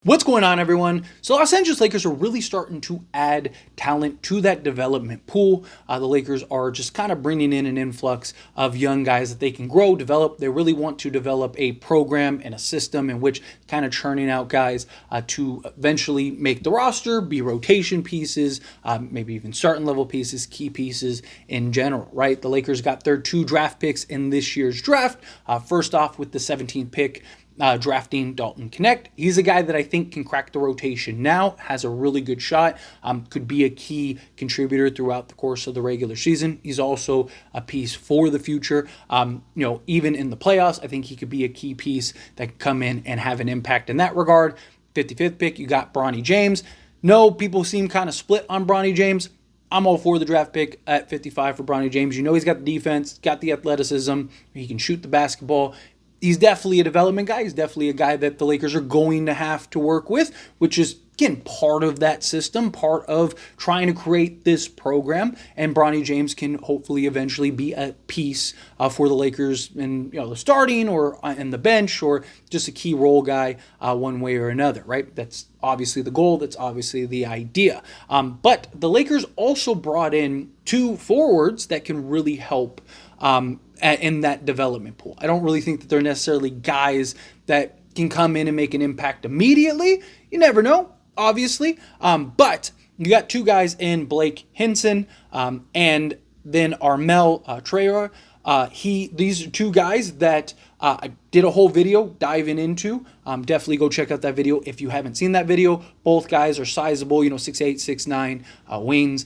What's going on, everyone? So Los Angeles Lakers are really starting to add talent to that development pool. The Lakers are just kind of bringing in an influx of young guys that they can grow, develop. They really want to develop a program and a system in which kind of churning out guys to eventually make the roster, be rotation pieces, maybe even starting level pieces, key pieces in general, right? The Lakers got their 2 draft picks in this year's draft. First off, with the 17th pick, drafting Dalton Connect. He's a guy that I think can crack the rotation now, has a really good shot, could be a key contributor throughout the course of the regular season. He's also a piece for the future. Even in the playoffs, I think he could be a key piece that could come in and have an impact in that regard. 55th pick, you got Bronny James. No, people seem kind of split on Bronny James. I'm all for the draft pick at 55 for Bronny James. You know he's got the defense, got the athleticism. He can shoot the basketball. He's definitely a development guy. He's definitely a guy that the Lakers are going to have to work with, which is, again, part of that system, part of trying to create this program. And Bronny James can hopefully eventually be a piece for the Lakers in the starting or in the bench, or just a key role guy one way or another, right? That's obviously the goal. That's obviously the idea. But the Lakers also brought in 2 forwards that can really help in that development pool. I don't really think that they're necessarily guys that can come in and make an impact immediately. You never know, obviously. But you got 2 guys in Blake Hinson and then Armel Traore. These are 2 guys that I did a whole video diving into. Definitely go check out that video if you haven't seen that video. Both guys are sizable, 6'8", 6'9", wings.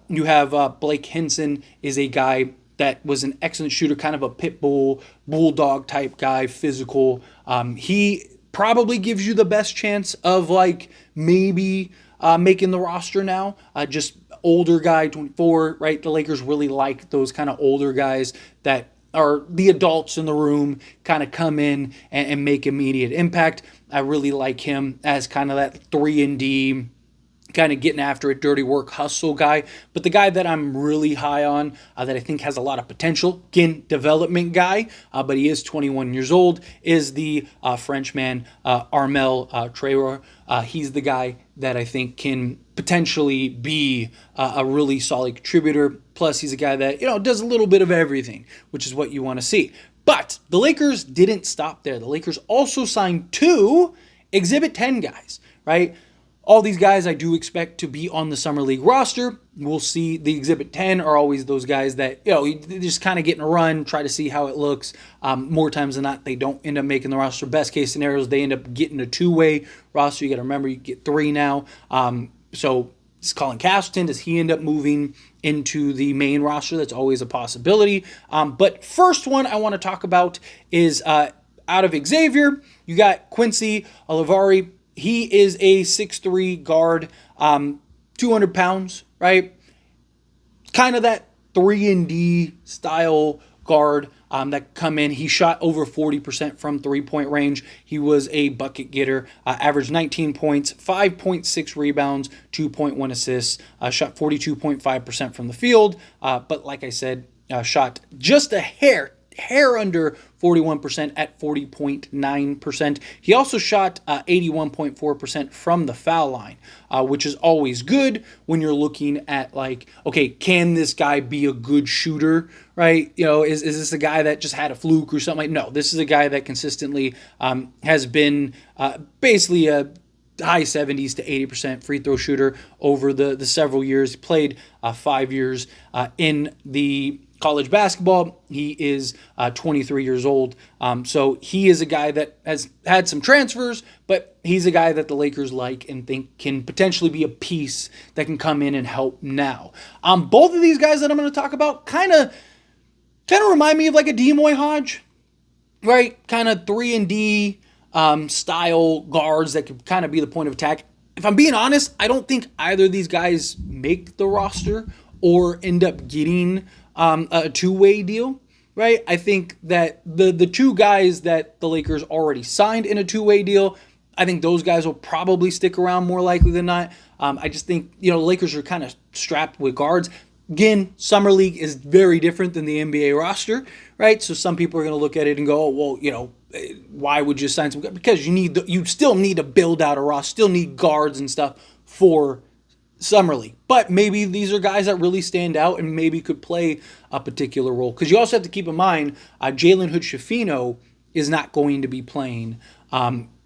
You have Blake Hinson is a guy that was an excellent shooter, kind of a pit bull, bulldog type guy, physical. He probably gives you the best chance of maybe making the roster now. Just older guy, 24, right? The Lakers really like those kind of older guys that are the adults in the room, kind of come in and make immediate impact. I really like him as kind of that 3-and-D, kind of getting after it, dirty work, hustle guy. But the guy that I'm really high on, that I think has a lot of potential, again, development guy, but he is 21 years old, is the Frenchman Armel Traore. He's the guy that I think can potentially be a really solid contributor. Plus, he's a guy that, does a little bit of everything, which is what you want to see. But the Lakers didn't stop there. The Lakers also signed 2 Exhibit 10 guys, right? All these guys I do expect to be on the Summer League roster. We'll see. The Exhibit 10 are always those guys that, just kind of getting a run, try to see how it looks. More times than not, they don't end up making the roster. Best case scenarios, they end up getting a 2-way roster. You got to remember, you get 3 now. So is Colin Castleton, does he end up moving into the main roster? That's always a possibility. But first one I want to talk about is out of Xavier, you got Quincy Olivari. He is a 6'3" guard, 200 pounds, right? Kind of that 3-and-D style guard that come in. He shot over 40% from three-point range. He was a bucket getter, averaged 19 points, 5.6 rebounds, 2.1 assists, shot 42.5% from the field. But like I said, shot just a hair under 41% at 40.9%. He also shot 81.4% from the foul line, which is always good when you're looking at okay, can this guy be a good shooter, right? Is this a guy that just had a fluke or something? No, this is a guy that consistently has been basically a high 70s to 80% free throw shooter over the several years. He played 5 years in the college basketball. He is 23 years old. So he is a guy that has had some transfers, but he's a guy that the Lakers like and think can potentially be a piece that can come in and help now. Both of these guys that I'm going to talk about kind of remind me of like a Demoy Hodge, right? Kind of 3-and-D style guards that could kind of be the point of attack. If I'm being honest, I don't think either of these guys make the roster or end up getting a 2-way deal, right? I think that the 2 guys that the Lakers already signed in a 2-way deal, I think those guys will probably stick around more likely than not. I just think, the Lakers are kind of strapped with guards. Again, Summer League is very different than the NBA roster, right? So some people are going to look at it and go, oh, well, why would you sign some guys? Because you still need to build out a roster, still need guards and stuff for Summer League. But maybe these are guys that really stand out and maybe could play a particular role. Because you also have to keep in mind, Jalen Hood-Schifino is not going to be playing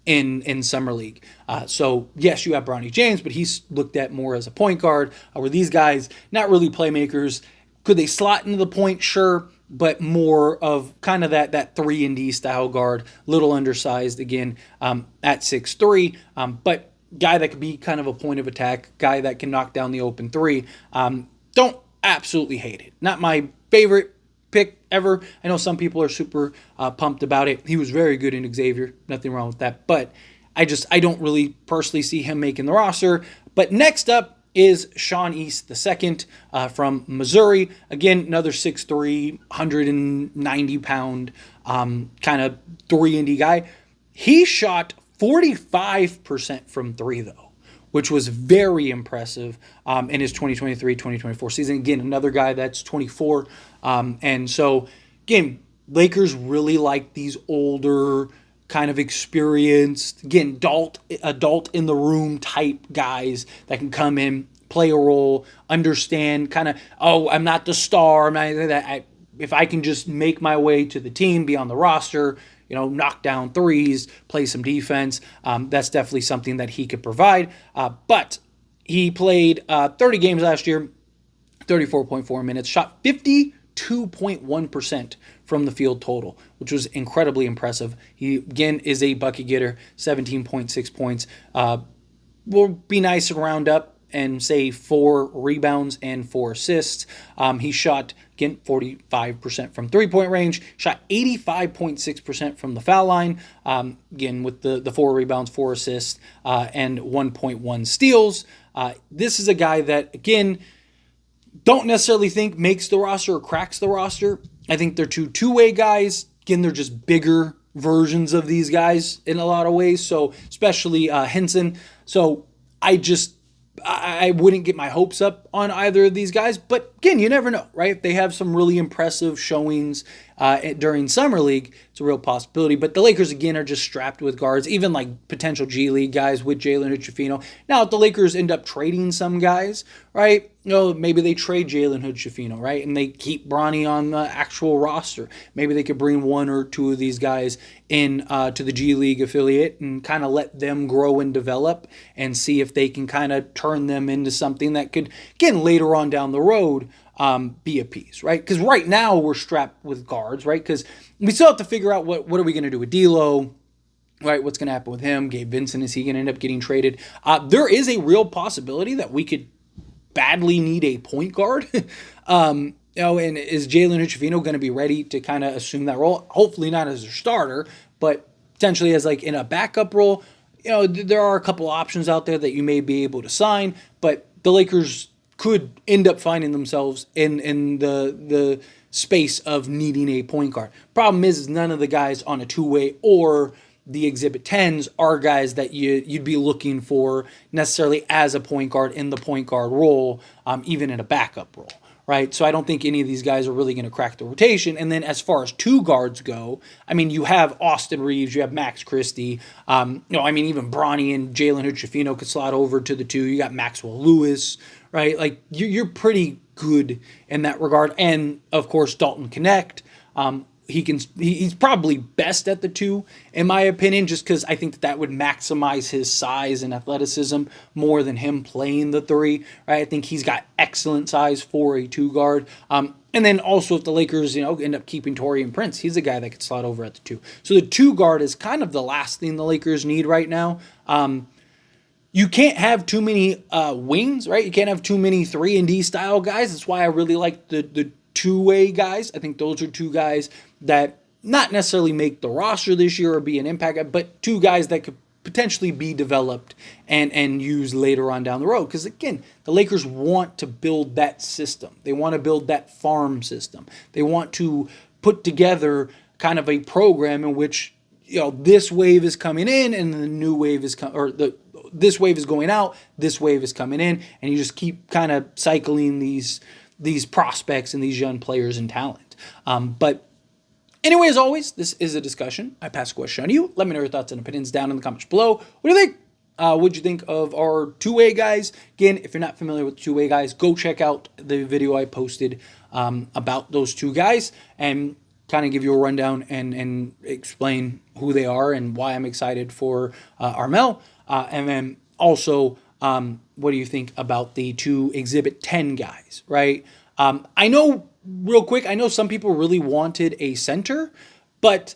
in Summer League. So, yes, you have Bronny James, but he's looked at more as a point guard. Where these guys, not really playmakers. Could they slot into the point? Sure. But more of kind of that 3-and-D style guard. Little undersized, again, at 6'3". But guy that could be kind of a point of attack. Guy that can knock down the open three. Don't absolutely hate it. Not my favorite pick ever. I know some people are super pumped about it. He was very good in Xavier. Nothing wrong with that. But I don't really personally see him making the roster. But next up is Sean East II from Missouri. Again, another 6'3", 190-pound kind of 3-and-D guy. He shot 45% from three, though, which was very impressive in his 2023-2024 season. Again, another guy that's 24. And so, again, Lakers really like these older, kind of experienced, again, adult in the room type guys that can come in, play a role, understand kind of, I'm not the star. I'm not that. If I can just make my way to the team, be on the roster, knock down threes, play some defense, that's definitely something that he could provide. But he played 30 games last year, 34.4 minutes, shot 52.1% from the field total, which was incredibly impressive. He, again, is a bucket getter, 17.6 points. Will be nice to round up and say 4 rebounds and 4 assists. He shot, again, 45% from three-point range, shot 85.6% from the foul line, again, with the 4 rebounds, 4 assists, and 1.1 steals. This is a guy that, again, don't necessarily think makes the roster or cracks the roster. I think they're two-way guys. Again, they're just bigger versions of these guys in a lot of ways. So, especially Henson. So, I wouldn't get my hopes up on either of these guys. But, again, you never know, right? If they have some really impressive showings during Summer League, it's a real possibility. But the Lakers, again, are just strapped with guards, even like potential G League guys with Jalen Hood-Schifino. Now, if the Lakers end up trading some guys, right, maybe they trade Jalen Hood-Schifino, right, and they keep Bronny on the actual roster. Maybe they could bring 1 or 2 of these guys in to the G League affiliate and kind of let them grow and develop and see if they can kind of turn them into something that could, again, later on down the road, be a piece, right? Because right now we're strapped with guards, right? Because we still have to figure out what are we going to do with D'Lo, right? What's going to happen with him? Gabe Vincent, is he going to end up getting traded? There is a real possibility that we could badly need a point guard. And is Jalen Hood-Schifino going to be ready to kind of assume that role? Hopefully not as a starter, but potentially as like in a backup role. There are a couple options out there that you may be able to sign, but the Lakers could end up finding themselves in the space of needing a point guard. Problem is none of the guys on a two-way or the Exhibit 10s are guys that you'd be looking for necessarily as a point guard in the point guard role, even in a backup role, right? So I don't think any of these guys are really going to crack the rotation. And then as far as 2 guards go, I mean, you have Austin Reeves, you have Max Christie, even Bronny and Jalen Hood-Schifino could slot over to the 2. You got Maxwell Lewis, right? Like you're pretty good in that regard. And of course, Dalton Connect. He's probably best at the 2, in my opinion, just because I think that would maximize his size and athleticism more than him playing the 3. Right? I think he's got excellent size for a 2 guard. And then also if the Lakers, end up keeping Taurean Prince, he's a guy that could slot over at the 2. So the 2 guard is kind of the last thing the Lakers need right now. You can't have too many wings, right? You can't have too many 3-and-D style guys. That's why I really like the two-way guys. I think those are 2 guys that not necessarily make the roster this year or be an impact guy, but 2 guys that could potentially be developed and used later on down the road. Because again, the Lakers want to build that system. They want to build that farm system. They want to put together kind of a program in which this wave is coming in and the new wave is this wave is going out, this wave is coming in, and you just keep kind of cycling these these prospects and these young players and talent. But anyway, as always, this is a discussion. I pass the question on to you. Let me know your thoughts and opinions down in the comments below. What do you think? What'd you think of our two-way guys? Again, if you're not familiar with two-way guys, go check out the video I posted about those two guys and kind of give you a rundown and explain who they are and why I'm excited for Armel. And then also, what do you think about the two Exhibit 10 guys, right? I know, real quick, I know some people really wanted a center, but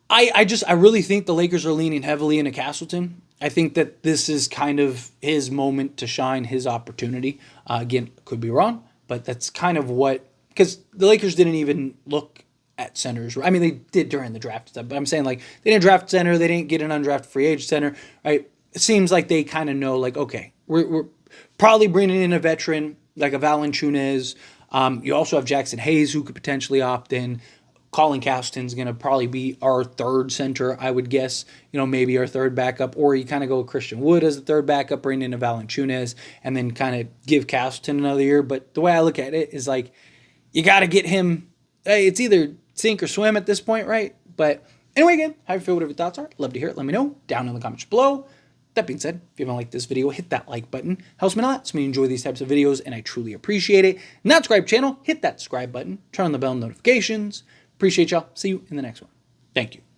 I really think the Lakers are leaning heavily into Castleton. I think that this is kind of his moment to shine, his opportunity. Again, could be wrong, but that's kind of what, because the Lakers didn't even look at centers. I mean, they did during the draft stuff, but I'm saying, like, they didn't draft center, they didn't get an undrafted free agent center, right? It seems like they kind of know, like, okay, we're probably bringing in a veteran like a Valanciunas. You also have Jackson Hayes, who could potentially opt in. Colin Castleton's going to probably be our third center, I would guess. Maybe our third backup. Or you kind of go with Christian Wood as the third backup, bring in a Valanciunas, and then kind of give Castleton another year. But the way I look at it is, like, you got to get him. Hey, it's either sink or swim at this point, right? But anyway, again, how you feel, whatever your thoughts are. Love to hear it. Let me know down in the comments below. That being said, if you haven't liked this video, hit that like button. Helps me a lot. It's me enjoy these types of videos, and I truly appreciate it. Not subscribe channel, hit that subscribe button. Turn on the bell notifications. Appreciate y'all. See you in the next one. Thank you.